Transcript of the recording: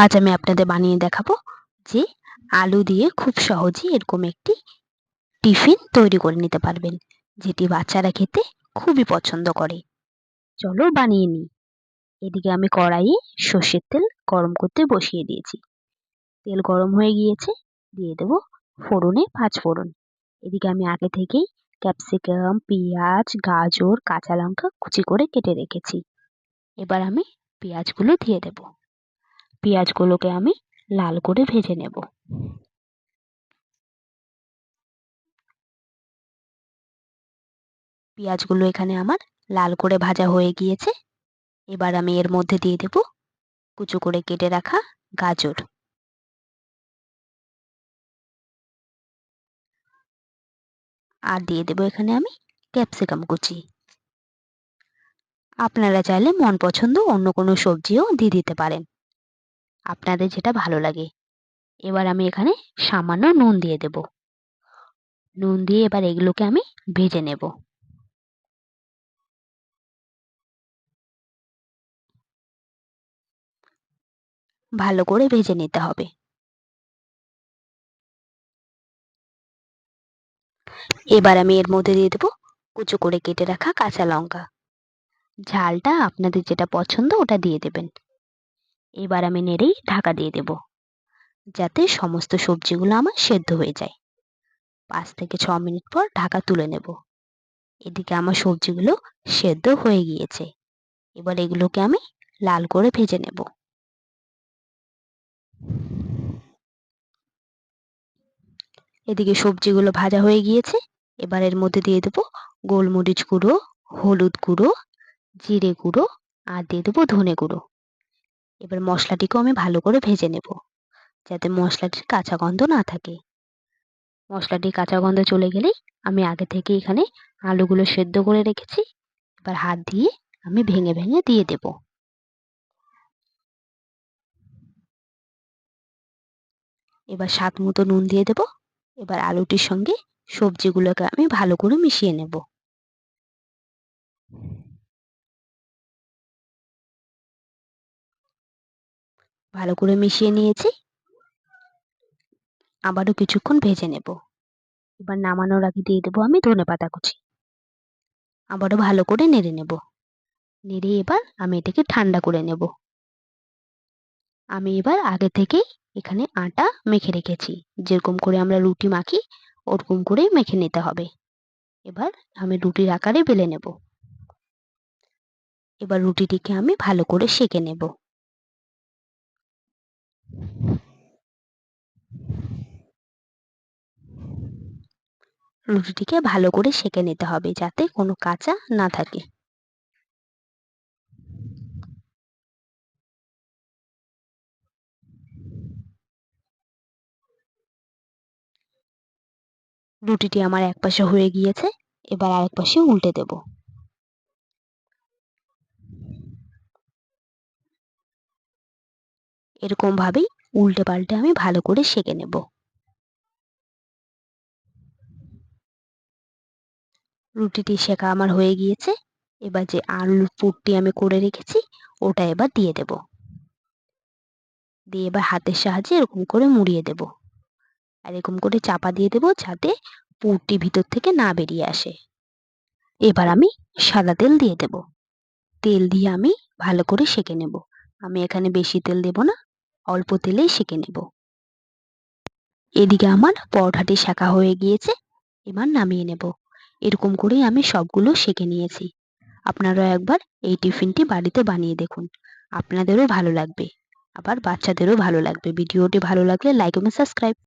আজ আমি আপনাদের বানিয়ে দেখাবো যে আলু দিয়ে খুব সহজেই এরকম একটি টিফিন তৈরি করে নিতে পারবেন, যেটি বাচ্চারা খেতে খুবই পছন্দ করে। চলো বানিয়ে নিই। এদিকে আমি কড়াইয়ে সর্ষের তেল গরম করতে বসিয়ে দিয়েছি। তেল গরম হয়ে গিয়েছে, দিয়ে দেবো ফোড়নে 5 ফোড়ন। এদিকে আমি আগে থেকেই ক্যাপসিকাম, পেঁয়াজ, গাজর, কাঁচা লঙ্কা কুচি করে কেটে রেখেছি। এবার আমি পেঁয়াজগুলো দিয়ে দেবো। পেঁয়াজগুলোকে আমি লাল করে ভেজে নেব। পেঁয়াজগুলো এখানে আমার লাল করে ভাজা হয়ে গিয়েছে। এবার আমি এর মধ্যে দিয়ে দেব কুচো করে কেটে রাখা গাজর। আর দিয়ে দেব এখানে আমি ক্যাপসিকাম কুচি। আপনারা চাইলে মন পছন্দ অন্য কোনো সবজিও দিয়ে দিতে পারেন, আপনাদের যেটা ভালো লাগে। এবার আমি এখানে সামান্য নুন দিয়ে দেব। নুন দিয়ে এবার এগুলোকে আমি ভেজে নেব। ভালো করে ভেজে নিতে হবে। এবার আমি এর মধ্যে দিয়ে দেব কুচো করে কেটে রাখা কাঁচা লঙ্কা। ঝালটা আপনাদের যেটা পছন্দ ওটা দিয়ে দেবেন। এবার আমি নেড়েই ঢাকা দিয়ে দেব, যাতে সমস্ত সবজিগুলো আমার সেদ্ধ হয়ে যায়। 5 থেকে 6 মিনিট পর ঢাকা তুলে নেব। এদিকে আমার সবজিগুলো সেদ্ধ হয়ে গিয়েছে। এবার এগুলোকে আমি লাল করে ভেজে নেব। এদিকে সবজিগুলো ভাজা হয়ে গিয়েছে। এবার এর মধ্যে দিয়ে দেব গোলমরিচ গুঁড়ো, হলুদ গুঁড়ো, জিরে গুঁড়ো আর দিয়ে দেবো ধনে গুঁড়ো। এবার মশলাটিকেও আমি ভালো করে ভেজে নেব, যাতে মশলাটির কাঁচা গন্ধ না থাকে। মশলাটির কাঁচা গন্ধ চলে গেলেই আমি আগে থেকে এখানে আলুগুলো সেদ্ধ করে রেখেছি। এবার হাত দিয়ে আমি ভেঙে ভেঙে দিয়ে দেব। এবার স্বাদ মতো নুন দিয়ে দেব। এবার আলুটির সঙ্গে সবজিগুলোকে আমি ভালো করে মিশিয়ে নেব। ভালো করে মিশিয়ে নিয়েছি। আবারও কিছুক্ষণ ভেজে নেব। এবার নামানোর আগে দিয়ে দেবো আমি ধনেপাতা কুচি। আবারও ভালো করে নেড়ে নেব। নেড়ে এবার আমি এটাকে ঠান্ডা করে নেব। আমি এবার আগে থেকেই এখানে আটা মেখে রেখেছি। যেরকম করে আমরা রুটি মাখি ওরকম করেই মেখে নিতে হবে। এবার আমি রুটির আকারে বেলে নেব। এবার রুটিটিকে আমি ভালো করে সেঁকে নেব। রুটিটিকে ভালো করে সেঁকে নিতে হবে, যাতে কোনো কাঁচা না থাকে। রুটিটি আমার এক পাশে হয়ে গিয়েছে। এবার আরেক পাশে উল্টে দেব। এরকম ভাবেই উল্টে পাল্টে আমি ভালো করে সেঁকে নেব। রুটিটি সেঁকা আমার হয়ে গিয়েছে। এবার যে আলুর পুরটি আমি করে রেখেছি ওটা এবার দিয়ে দেব। দিয়ে এবার হাতের সাহায্যে এরকম করে মুড়িয়ে দেব। আর এরকম করে চাপা দিয়ে দেব, যাতে পুরটি ভিতর থেকে না বেরিয়ে আসে। এবার আমি সাদা তেল দিয়ে দেব। তেল দিয়ে আমি ভালো করে সেঁকে নেব। আমি এখানে বেশি তেল দেব না, অল্প তেলেই সেঁকে নেব। এদিকে আমার পরোটাটি সেঁকা হয়ে গিয়েছে। এবার নামিয়ে নেব। এরকম করেই আমি সবগুলো সেঁকে নিয়েছি। আপনারা একবার এই টিফিনটি বাড়িতে বানিয়ে দেখুন, আপনাদেরও ভালো লাগবে, আবার বাচ্চাদেরও ভালো লাগবে। ভিডিওটি ভালো লাগলে লাইক এবং সাবস্ক্রাইব।